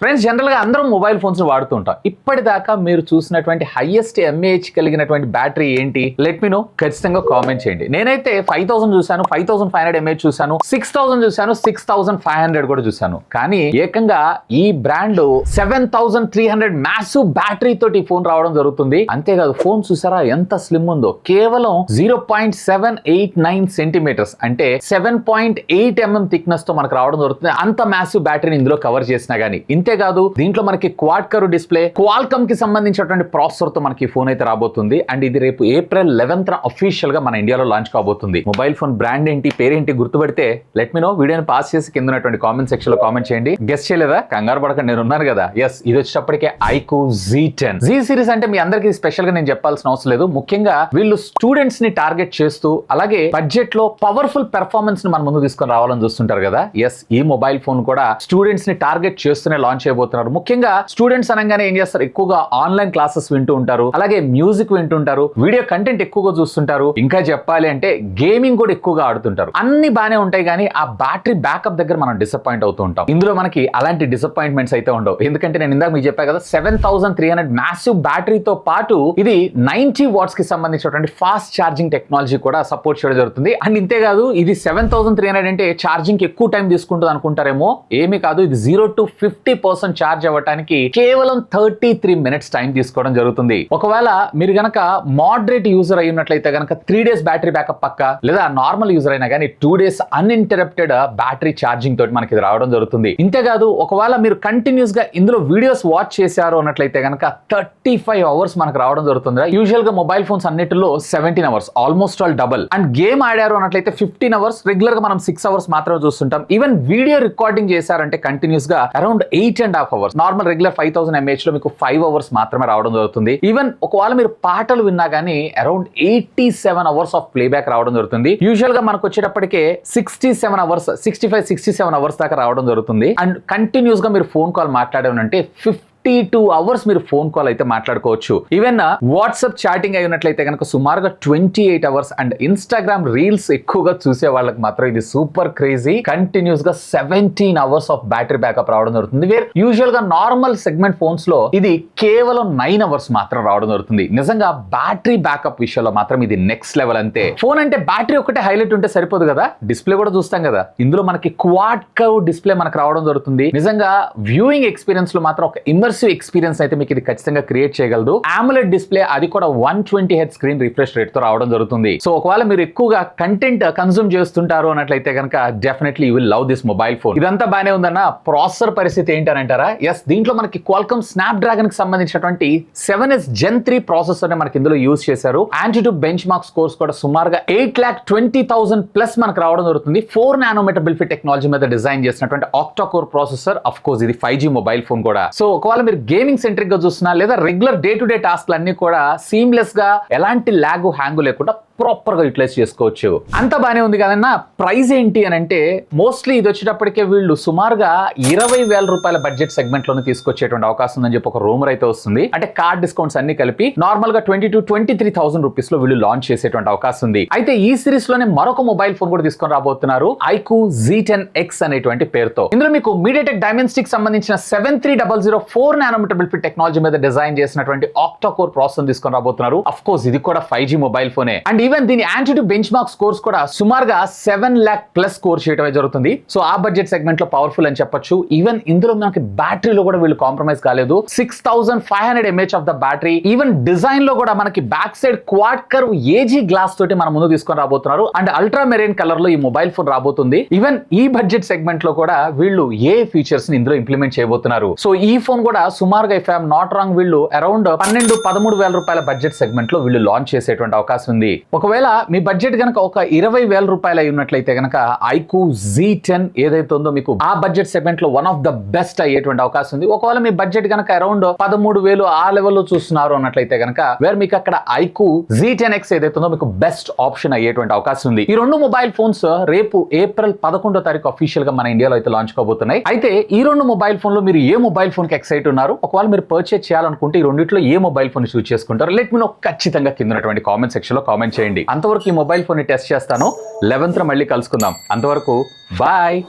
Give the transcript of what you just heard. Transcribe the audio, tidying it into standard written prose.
Friends, general గా అందరం mobile phones వాడుతుంటాం. ఇప్పటిదాకా మీరు చూసినటువంటి హైయెస్ట్ ఎంఏహెచ్ కలిగినటువంటి బ్యాటరీ ఏంటి? లెట్ మీ నో, ఖచ్చితంగా కామెంట్ చేయండి. నేనైతే 5000 చూసాను, 5500 ఎంఏహెచ్ చూసాను, 6000 చూసాను, 6500 కూడా చూసాను. కానీ ఏకంగా ఈ బ్రాండ్ 7300 మ్యాసివ్ బ్యాటరీ తోటి ఈ ఫోన్ రావడం జరుగుతుంది. అంతేకాదు, ఫోన్ చూసారా ఎంత స్లిమ్ ఉందో. కేవలం 0.789 సెంటీమీటర్స్ అంటే 7.8 mm థిక్నెస్ తో మనకు రావడం జరుగుతుంది. అంత మ్యాసివ్ బ్యాటరీని ఇందులో కవర్ చేసినా గానీ. ఇంతేకాదు, దీంట్లో మనకి క్వాడ్ కర్వ్ డిస్ప్లే, క్వాల్కమ్ కి సంబంధించినటువంటి ప్రాసెసర్ తో మనకి ఫోన్ అయితే రాబోతుంది. అండ్ ఇది రేపు April 11th అఫీషియల్ గా మన ఇండియాలో లాంచ్ కాబోతుంది. మొబైల్ ఫోన్ బ్రాండ్ ఏంటి, పేరేంటి గుర్తుపెడితే లెట్ మీ నో. వీడియోని పాస్ చేసి కింద ఉన్నటువంటి కామెంట్ సెక్షన్ లో కామెంట్ చేయండి. గెస్ట్ చేయలేదా? కంగారు పడకండి, నేను ఉన్నాను కదా. ఎస్, ఇది వచ్చేటప్పటికే iQOO Z10 Z సిరీస్. అంటే మీ అందరికీ స్పెషల్ గా నేను చెప్పాల్సిన అవసరం లేదు. ముఖ్యంగా వీళ్ళు స్టూడెంట్స్ ని టార్గెట్ చేస్తూ, అలాగే బడ్జెట్ లో పవర్ఫుల్ పెర్ఫార్మెన్స్ ని మన ముందు తీసుకొని రావాలని చూస్తుంటారు కదా. ఎస్, ఈ మొబైల్ ఫోన్ కూడా స్టూడెంట్స్ ని టార్గెట్ చేస్తూనే లాంచ్ చేయబోతున్నారు. ముఖ్యంగా స్టూడెంట్స్ అనగానే ఏం చేస్తారు? ఎక్కువగా ఆన్లైన్ క్లాసెస్ వింటూ ఉంటారు, అలాగే మ్యూజిక్ వింటుంటారు, వీడియో కంటెంట్ ఎక్కువగా చూస్తుంటారు. ఇంకా చెప్పాలి అంటే గేమింగ్ కూడా ఎక్కువగా ఆడుతుంటారు. అన్ని బానే ఉంటాయి, కానీ ఆ బ్యాటరీ బ్యాకప్ దగ్గర మనం డిసప్పాయింట్ అవుతూ ఉంటాం. ఇందులో మనకి అలాంటి డిసప్పాయింట్మెంట్స్ అయితే ఉండవు. ఎందుకంటే నేను ఇందాక మీకు చెప్పా కదా, 7300 మ్యాసివ్ బ్యాటరీతో పాటు ఇది 90 వాట్స్ కి సంబంధించినటువంటి ఫాస్ట్ ఛార్జింగ్ టెక్నాలజీ కూడా సపోర్ట్ చేయడం జరుగుతుంది. అండ్ ఇంతేకాదు, ఇది 7300 అంటే ఛార్జింగ్ కి ఎక్కువ టైం తీసుకుంటుంది అనుకుంటారేమో. ఏమీ కాదు, ఇది 0 to 50% ఛార్జ్ అవ్వడానికి కేవలం 33 minutes టైం తీసుకోవడం జరుగుతుంది. ఒకవేళ మీరు గనక మోడరేట్ యూజర్ అయి ఉన్నట్లయితే గనక 3 days బ్యాటరీ బ్యాకప్ పక్క, లేదా నార్మల్ యూజర్ అయినా కానీ 2 days అన్ఇంటరప్టెడ్ బ్యాటరీ ఛార్జింగ్ తోటి మనకి ఇది రావడం జరుగుతుంది. ఇంతేకాదు, ఒకవేళ మీరు కంటిన్యూస్ గా ఇందులో వీడియోస్ వాచ్ చేశారు అన్నట్లయితే గనక 35 hours మనకు రావడం జరుగుతుంది. యూజువల్ గా మొబైల్ ఫోన్స్ అన్నిటిలో 17 hours, almost all double. And game ఆడారు అన్నట్లయితే 15 hours, రెగ్యులర్ గా మనం 6 hours మాత్రమే చూస్తుంటాం. ఈవెన్ వీడియో రికార్డింగ్ చేశారంటే కంటిన్యూస్ గా around 8.5 hours. Normal regular 5000 mAh లో మీకు 5 hours మాత్రమే రావడం జరుగుతుంది. ఈవెన్ ఒకవేళ మీరు పాటలు విన్నా గానీ అరౌండ్ 87 hours ఆఫ్ ప్లేబ్యాక్ రావడం జరుగుతుంది. యూజువల్ గా మనకు వచ్చేటప్పటికే 67 hours, 65-67 hours దాకా రావడం జరుగుతుంది. అండ్ కంటిన్యూస్ గా మీరు ఫోన్ కాల్ మాట్లాడారంటే 52 hours మీరు ఫోన్ కాల్ అయితే మాట్లాడుకోవచ్చు. ఈవెన్ వాట్సాప్ చాటింగ్ అయినట్లయితే కనుక సుమారుగా 28 hours. అండ్ ఇన్స్టాగ్రామ్ రీల్స్ ఎక్కువగా చూసే వాళ్ళకి మాత్రం ఇది సూపర్ క్రేజీ. కంటిన్యూస్ గా 17 hours ఆఫ్ బ్యాటరీ బ్యాకప్ రావడం జరుగుతుంది. వేర్ యూజువల్ గా నార్మల్ సెగ్మెంట్ ఫోన్స్ లో ఇది కేవలం 9 hours మాత్రం రావడం జరుగుతుంది. నిజంగా బ్యాటరీ బ్యాకప్ విషయంలో మాత్రం ఇది నెక్స్ట్ లెవెల్. అంతే, ఫోన్ అంటే బ్యాటరీ ఒకటే హైలైట్ ఉంటే సరిపోదు కదా, డిస్ప్లే కూడా చూస్తాం కదా. ఇందులో మనకి క్వాడ్ కర్వ్ డిస్ప్లే మనకు రావడం జరుగుతుంది. నిజంగా వ్యూయింగ్ ఎక్స్పీరియన్స్ లో మాత్రం ఒక ఇమ్మర్సివ్ ఎక్స్పీరియన్స్ అయితే మీకు ఇది ఖచ్చితంగా క్రియేట్ చేయగలదు. AMOLED డిస్ప్లే, అది కూడా 120Hz స్క్రీన్ రిఫ్రెష్ రేట్ తో రావడం జరుగుతుంది. సో ఒకవేళ మీరు ఎక్కువగా కంటెంట్ కన్స్యూమ్ చేస్తుంటారు అన్నట్లయితే కనుక definitely you will love this mobile phone. ఇదంతా బానే ఉందన్న, ప్రాసెసర్ పరిస్థితి ఏంటంటారా? ఎస్, దీంట్లో మనకి క్వాల్కమ్ స్నాప్డ్రాగన్ కి సంబంధించినటువంటి 7S Gen 3 ప్రాసెసర్ మనకి ఇందులో యూజ్ చేశారు. AnTuTu బెంచ్ మార్క్ స్కోర్స్ కూడా సుమారుగా 8,20,000 ప్లస్ మనకు రావడం జరుగుతుంది. 4 nanometer బిల్ఫిట్ టెక్నాలజీ మీద డిజైన్ చేసినటువంటి octa core processor. Of course ఇది 5G మొబైల్ ఫోన్ కూడా. సో ఒకవేళ మీరు గేమింగ్ సెంట్రిక్ గా చూస్తున్నా, లేదా రెగ్యులర్ డే టు డే టాస్క్లు అన్ని కూడా సీమ్లెస్ గా ఎలాంటి ల్యాగ్ హ్యాంగ్ లేకుండా ప్రాపర్ గా యూటిలైజ్ చేసుకోవచ్చు. అంత బానే ఉంది కదన్నా. ప్రైస్ ఏంటి అని అంటే మోస్ట్లీ ఇది వచ్చేటప్పటికే వీళ్ళు సుమారుగా 20,000 రూపాయల బడ్జెట్ సెగ్మెంట్ లోనే తీసుకొచ్చేటువంటి అవకాశం ఉందని చెప్పి ఒక రూమర్ అయితే వస్తుంది. అంటే కార్డ్ డిస్కౌంట్స్ అన్ని కలిపి నార్మల్ గా 22,000-23,000 రూపీస్ లో వీళ్ళు లాంచ్ చేసేటువంటి అవకాశం ఉంది. అయితే ఈ సిరీస్ లోనే మరొక మొబైల్ ఫోన్ కూడా తీసుకొని రాబోతున్నారు, iQOO Z10X అనేటువంటి పేరుతో. ఇందులో మీకు మీడియాటెక్ డైమెన్సిటీకి సంబంధించిన 7300 4 nanometer బిల్ఫిట్ టెక్నాలజీ మీద డిజైన్ చేసినటువంటి ఆక్టా కోర్ ప్రాసెసర్ తీసుకొని రాబోతున్నారు. అఫ్ కోర్స్ ఇది కూడా 5G మొబైల్ ఫోనే. అండ్ ఈవెన్ దీని AnTuTu బెంచ్ మార్క్ స్కోర్స్ కూడా సుమారుగా 7 lakh ప్లస్ స్కోర్ చేయడమే జరుగుతుంది. సో ఆ బడ్జెట్ సెగ్మెంట్ లో పవర్ఫుల్ అని చెప్పొచ్చు. ఈవెన్ ఇందులో మనకి బ్యాటరీలో కూడా వీళ్ళు కాంప్రమైజ్ కాలేదు. 6500 mAh of the battery. Even design లో కూడా మనకి back side quad curve AG glass తోటి మన ముందు తీసుకొని రాబోతున్నారు. అండ్ అల్ట్రా మెరైన్ కలర్ లో ఈ మొబైల్ ఫోన్ రాబోతుంది. ఈవెన్ ఈ బడ్జెట్ సెగ్మెంట్ లో కూడా వీళ్ళు ఏ ఫీచర్స్ ని ఇందులో ఇంప్లిమెంట్ చేయబోతున్నారు. సో ఈ ఫోన్ కూడా సుమారుగా ఇఫ్ ఐఎమ్ నాట్ రాంగ్ వీళ్ళు అరౌండ్ 12-13,000 రూపాయల బడ్జెట్ సెగ్మెంట్ లో వీళ్ళు లాంచ్ చేసేటువంటి అవకాశం ఉంది. ఒకవేళ మీ బడ్జెట్ గనక ఒక 20,000 రూపాయలు అయి ఉన్నట్లయితే గనక iQOO Z10 ఏదైతే ఉందో మీకు ఆ బడ్జెట్ సెగ్మెంట్ లో వన్ ఆఫ్ ద బెస్ట్ అయ్యేటువంటి అవకాశం ఉంది. ఒకవేళ మీ బడ్జెట్ గనక అరౌండ్ 13,000 ఆ లెవెల్లో చూస్తున్నారు అన్నట్లయితే గనక వేర్ మీకు అక్కడ iQOO Z10X ఏదైతే ఉందో మీకు బెస్ట్ ఆప్షన్ అయ్యేటువంటి అవకాశం ఉంది. ఈ రెండు మొబైల్ ఫోన్స్ రేపు April 11వ తారీఖు అఫీషియల్ గా మన ఇండియాలో అయితే లాంచ్ కాబోతున్నాయి. అయితే ఈ రెండు మొబైల్ ఫోన్ లో మీరు ఏ మొబైల్ ఫోన్ కి ఎక్సైట్ ఉన్నారు? ఒకవేళ మీరు పర్చేస్ చేయాలనుకుంటే ఈ రెండిట్లో ఏ మొబైల్ ఫోన్ చూస్ చేసుకుంటారు? లెట్ మీ నో ఖచ్చితంగా కింద ఉన్నటువంటి కామెంట్ సెక్షన్ లో కామెంట్ చేయండి. అంతవరకు ఈ మొబైల్ ఫోన్ ని టెస్ట్ చేస్తాను. 11th మళ్ళీ కలుసుకుందాం. అంతవరకు బాయ్.